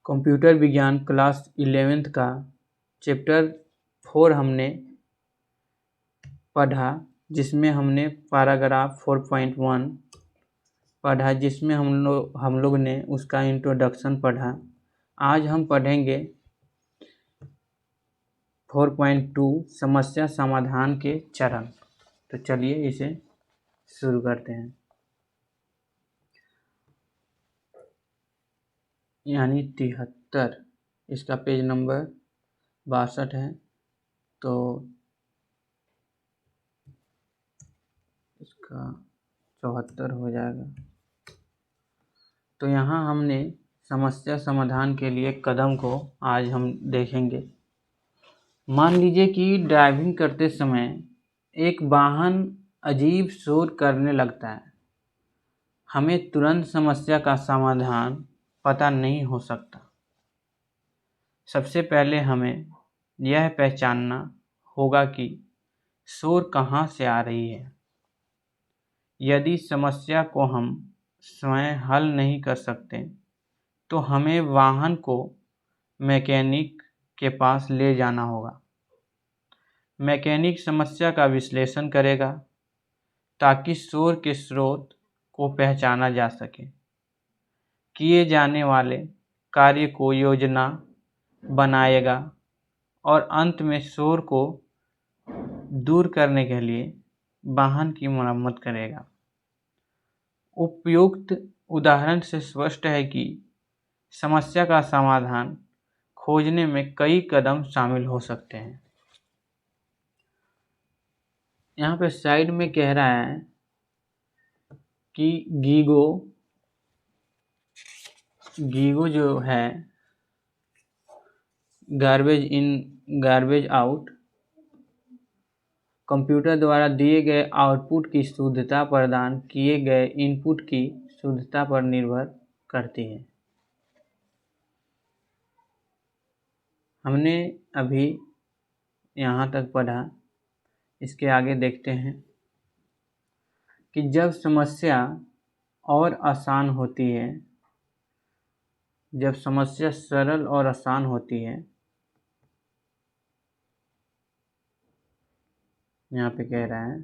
Computer विज्ञान class 11th का chapter 4 हमने पढ़ा, जिसमें हमने पैराग्राफ 4.1 पढ़ा, जिसमें हम लोग ने उसका इंट्रोडक्शन पढ़ा। आज हम पढ़ेंगे 4.2 समस्या समाधान के चरण। तो चलिए इसे शुरू करते हैं। यानी 73, इसका पेज नंबर 62 है, तो इसका 74 हो जाएगा। तो यहाँ हमने समस्या समाधान के लिए कदम को आज हम देखेंगे। मान लीजिए कि ड्राइविंग करते समय एक वाहन अजीब शोर करने लगता है। हमें तुरंत समस्या का समाधान पता नहीं हो सकता। सबसे पहले हमें यह पहचानना होगा कि शोर कहाँ से आ रही है। यदि समस्या को हम स्वयं हल नहीं कर सकते तो हमें वाहन को मैकेनिक के पास ले जाना होगा। मैकेनिक समस्या का विश्लेषण करेगा ताकि शोर के स्रोत को पहचाना जा सके। किए जाने वाले कार्य को योजना बनाएगा और अंत में शोर को दूर करने के लिए वाहन की मरम्मत करेगा। उपयुक्त उदाहरण से स्पष्ट है कि समस्या का समाधान खोजने में कई कदम शामिल हो सकते हैं। यहाँ पे साइड में कह रहा है कि गीगो जो है garbage in garbage out, computer द्वारा दिए गए आउटपुट की शुद्धता प्रदान किए गए इनपुट की शुद्धता पर निर्भर करती है। हमने अभी यहाँ तक पढ़ा, इसके आगे देखते हैं कि जब समस्या और आसान होती है, जब समस्या सरल और आसान होती है, यहाँ पे कह रहा है,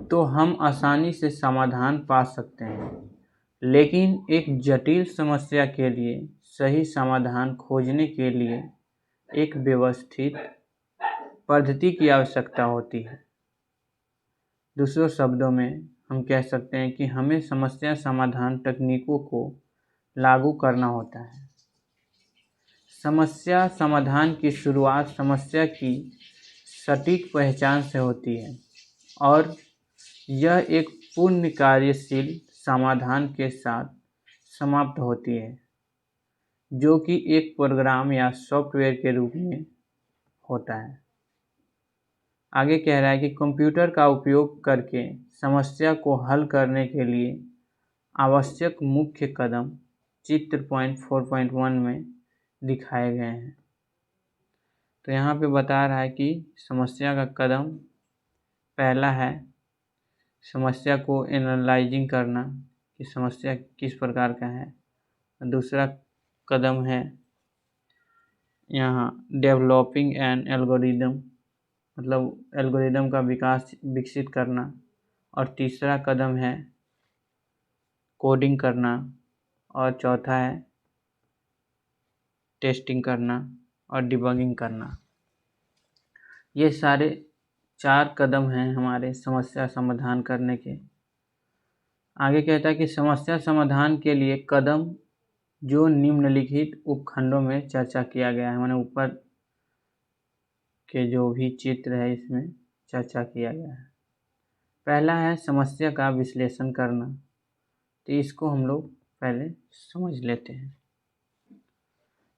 तो हम आसानी से समाधान पा सकते हैं। लेकिन एक जटिल समस्या के लिए सही समाधान खोजने के लिए एक व्यवस्थित पद्धति की आवश्यकता होती है। दूसरे शब्दों में हम कह सकते हैं कि हमें समस्या समाधान तकनीकों को लागू करना होता है। समस्या समाधान की शुरुआत समस्या की सटीक पहचान से होती है और यह एक पूर्ण कार्यशील समाधान के साथ समाप्त होती है, जो कि एक प्रोग्राम या सॉफ्टवेयर के रूप में होता है। आगे कह रहा है कि कंप्यूटर का उपयोग करके समस्या को हल करने के लिए आवश्यक मुख्य कदम चित्र 4.1 में दिखाए गए हैं। तो यहाँ पे बता रहा है कि समस्या का कदम पहला है समस्या को एनालाइजिंग करना कि समस्या किस प्रकार का है। दूसरा कदम है यहाँ डेवलपिंग एन एल्गोरिदम, मतलब एल्गोरिदम का विकसित करना। और तीसरा कदम है कोडिंग करना और चौथा है टेस्टिंग करना और डिबगिंग करना। ये सारे 4 कदम हैं हमारे समस्या समाधान करने के। आगे कहता है कि समस्या समाधान के लिए कदम जो निम्नलिखित उपखंडों में चर्चा किया गया है, मैंने ऊपर के जो भी चित्र है इसमें चर्चा किया गया है। पहला है समस्या का विश्लेषण करना, तो इसको हम लोग पहले समझ लेते हैं।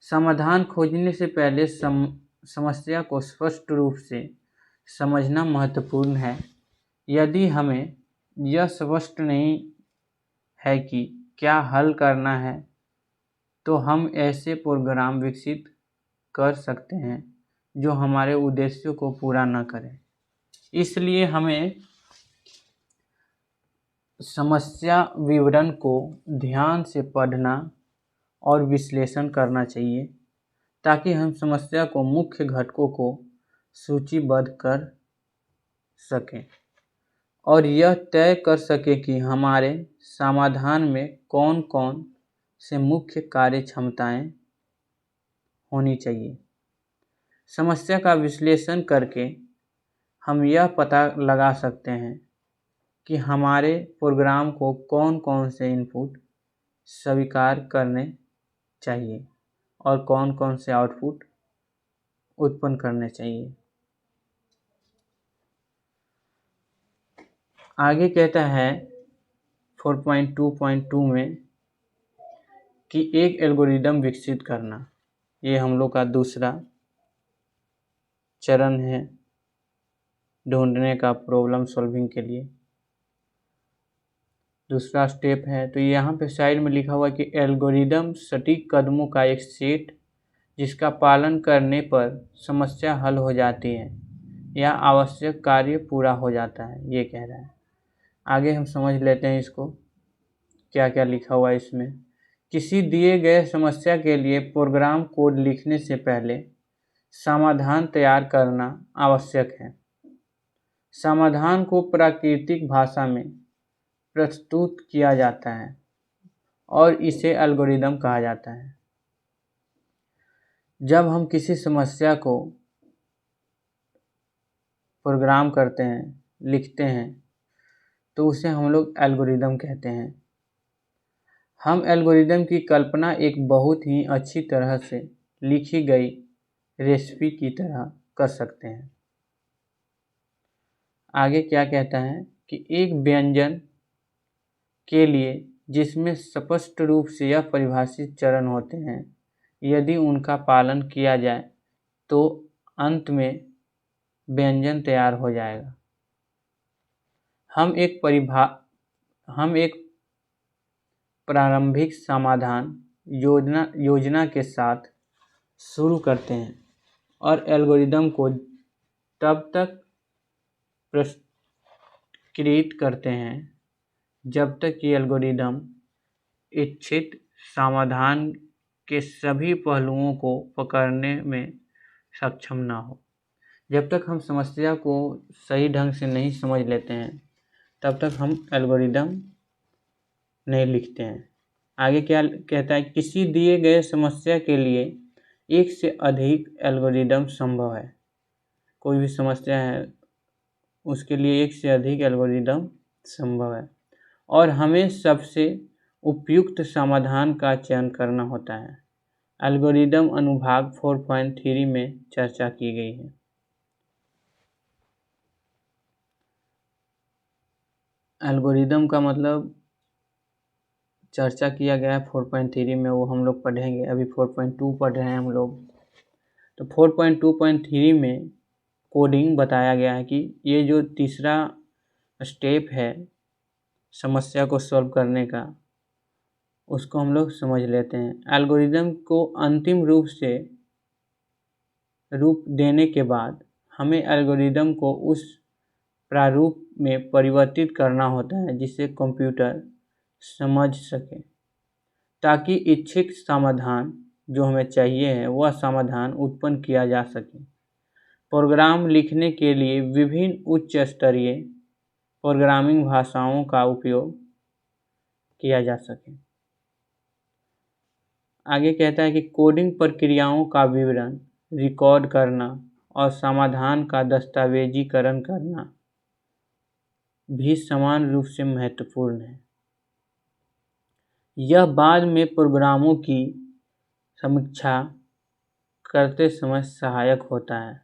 समाधान खोजने से पहले समस्या को स्पष्ट रूप से समझना महत्वपूर्ण है। यदि हमें यह स्पष्ट नहीं है कि क्या हल करना है, तो हम ऐसे प्रोग्राम विकसित कर सकते हैं जो हमारे उद्देश्यों को पूरा न करें। इसलिए हमें समस्या विवरण को ध्यान से पढ़ना और विश्लेषण करना चाहिए ताकि हम समस्या को मुख्य घटकों को सूचीबद्ध कर सकें और यह तय कर सकें कि हमारे समाधान में कौन कौन से मुख्य कार्य क्षमताएं होनी चाहिए। समस्या का विश्लेषण करके हम यह पता लगा सकते हैं कि हमारे प्रोग्राम को कौन कौन से इनपुट स्वीकार करने चाहिए और कौन कौन से आउटपुट उत्पन्न करने चाहिए। आगे कहता है 4.2.2 में कि एक एल्गोरिदम विकसित करना। ये हम लोग का दूसरा चरण है ढूंढने का प्रॉब्लम सॉल्विंग के लिए, दूसरा स्टेप है। तो यहाँ पे साइड में लिखा हुआ है कि एल्गोरिदम सटीक कदमों का एक सेट जिसका पालन करने पर समस्या हल हो जाती है या आवश्यक कार्य पूरा हो जाता है, ये कह रहा है। आगे हम समझ लेते हैं इसको क्या क्या लिखा हुआ है इसमें। किसी दिए गए समस्या के लिए प्रोग्राम कोड लिखने से पहले समाधान तैयार करना आवश्यक है। समाधान को प्राकृतिक भाषा में प्रस्तुत किया जाता है और इसे एल्गोरिदम कहा जाता है। जब हम किसी समस्या को प्रोग्राम करते हैं, लिखते हैं, तो उसे हम लोग एल्गोरिदम कहते हैं। हम एल्गोरिदम की कल्पना एक बहुत ही अच्छी तरह से लिखी गई रेसिपी की तरह कर सकते हैं। आगे क्या कहता है कि एक व्यंजन के लिए जिसमें स्पष्ट रूप से यह परिभाषित चरण होते हैं, यदि उनका पालन किया जाए तो अंत में व्यंजन तैयार हो जाएगा। हम एक प्रारंभिक समाधान योजना के साथ शुरू करते हैं और एल्गोरिदम को तब तक परिष्कृत करते हैं जब तक कि एल्गोरिदम इच्छित समाधान के सभी पहलुओं को पकड़ने में सक्षम न हो। जब तक हम समस्या को सही ढंग से नहीं समझ लेते हैं तब तक हम एल्गोरिदम नहीं लिखते हैं। आगे क्या कहता है, किसी दिए गए समस्या के लिए एक से अधिक एल्गोरिदम संभव है। कोई भी समस्या है उसके लिए एक से अधिक एल्गोरिदम संभव है और हमें सबसे उपयुक्त समाधान का चयन करना होता है। एल्गोरिदम अनुभाग 4.3 में चर्चा की गई है। एल्गोरिदम का मतलब चर्चा किया गया है 4.3 में, वो हम लोग पढ़ेंगे। अभी 4.2 पढ़ रहे हैं हम लोग। तो 4.2.3 में कोडिंग बताया गया है कि ये जो तीसरा स्टेप है समस्या को सॉल्व करने का, उसको हम लोग समझ लेते हैं। एल्गोरिदम को अंतिम रूप देने के बाद हमें एल्गोरिदम को उस प्रारूप में परिवर्तित करना होता है जिसे कंप्यूटर समझ सके, ताकि इच्छित समाधान जो हमें चाहिए है वह समाधान उत्पन्न किया जा सके। प्रोग्राम लिखने के लिए विभिन्न उच्च स्तरीय प्रोग्रामिंग भाषाओं का उपयोग किया जा सके। आगे कहता है कि कोडिंग प्रक्रियाओं का विवरण रिकॉर्ड करना और समाधान का दस्तावेजीकरण करना भी समान रूप से महत्वपूर्ण है। यह बाद में प्रोग्रामों की समीक्षा करते समय सहायक होता है।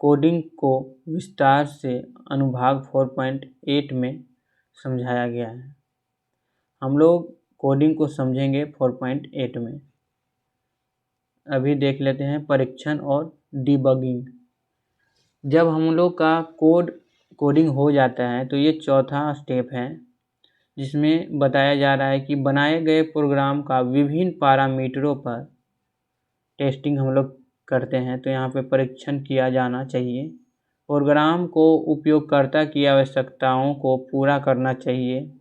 कोडिंग को विस्तार से अनुभाग 4.8 में समझाया गया है। हम लोग कोडिंग को समझेंगे 4.8 में। अभी देख लेते हैं परीक्षण और डिबगिंग। जब हम लोग का कोडिंग हो जाता है तो ये चौथा स्टेप है जिसमें बताया जा रहा है कि बनाए गए प्रोग्राम का विभिन्न पैरामीटरों पर टेस्टिंग हम लोग करते हैं। तो यहाँ पे परीक्षण किया जाना चाहिए। प्रोग्राम को उपयोगकर्ता की आवश्यकताओं को पूरा करना चाहिए।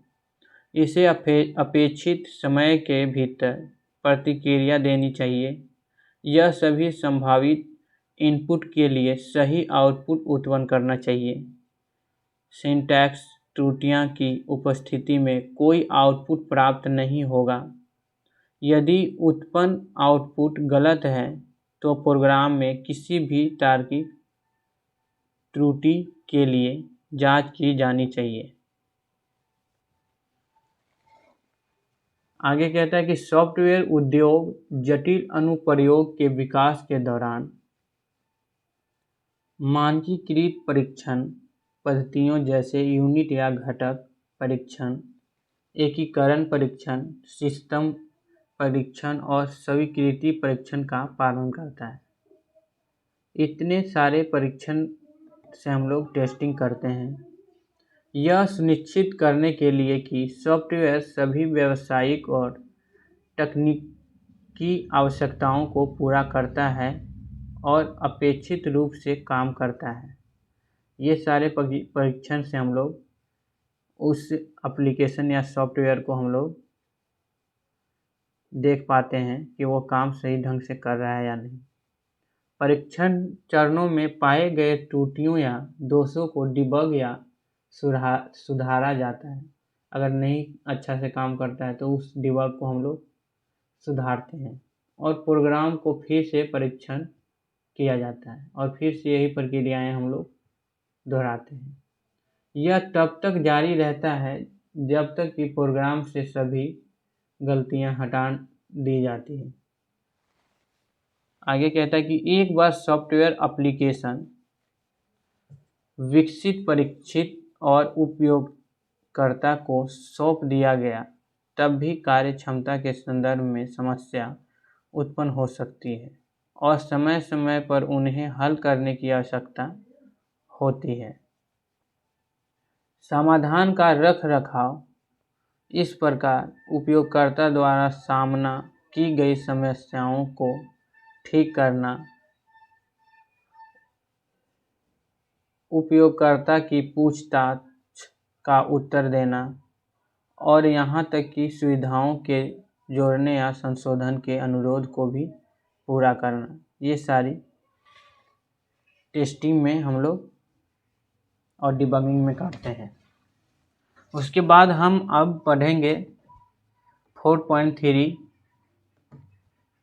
इसे अपेक्षित समय के भीतर प्रतिक्रिया देनी चाहिए। यह सभी संभावित इनपुट के लिए सही आउटपुट उत्पन्न करना चाहिए। सिंटैक्स त्रुटियां की उपस्थिति में कोई आउटपुट प्राप्त नहीं होगा। यदि उत्पन्न आउटपुट गलत है तो प्रोग्राम में किसी भी तार्किक त्रुटि के लिए जांच की जानी चाहिए। आगे कहता है कि सॉफ्टवेयर उद्योग जटिल अनुप्रयोग के विकास के दौरान मानकीकृत परीक्षण पद्धतियों जैसे यूनिट या घटक परीक्षण, एकीकरण परीक्षण, सिस्टम परीक्षण और स्वीकृति परीक्षण का पालन करता है। इतने सारे परीक्षण से हम लोग टेस्टिंग करते हैं, यह सुनिश्चित करने के लिए कि सॉफ्टवेयर सभी व्यावसायिक और तकनीकी आवश्यकताओं को पूरा करता है और अपेक्षित रूप से काम करता है। ये सारे परीक्षण से हम लोग उस एप्लीकेशन या सॉफ्टवेयर को हम लोग देख पाते हैं कि वो काम सही ढंग से कर रहा है या नहीं। परीक्षण चरणों में पाए गए त्रुटियों या दोषों को डिबग या सुधारा जाता है। अगर नहीं अच्छा से काम करता है तो उस डिबग को हम लोग सुधारते हैं और प्रोग्राम को फिर से परीक्षण किया जाता है और फिर से यही प्रक्रियाएं हम लोग दोहराते हैं। यह तब तक जारी रहता है जब तक कि प्रोग्राम से सभी गलतियां हटा दी जाती हैं। आगे कहता है कि एक बार सॉफ्टवेयर एप्लीकेशन विकसित, परीक्षित और उपयोगकर्ता को सौंप दिया गया तब भी कार्यक्षमता के संदर्भ में समस्या उत्पन्न हो सकती है और समय समय पर उन्हें हल करने की आवश्यकता होती है। समाधान का रखरखाव इस प्रकार उपयोगकर्ता द्वारा सामना की गई समस्याओं को ठीक करना, उपयोगकर्ता की पूछताछ का उत्तर देना और यहाँ तक कि सुविधाओं के जोड़ने या संशोधन के अनुरोध को भी पूरा करना, ये सारी टेस्टिंग में हम लोग और डिबगिंग में करते हैं। उसके बाद हम अब पढ़ेंगे 4.3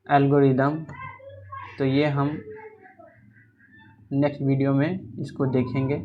एल्गोरिदम। तो ये हम नेक्स्ट वीडियो में इसको देखेंगे।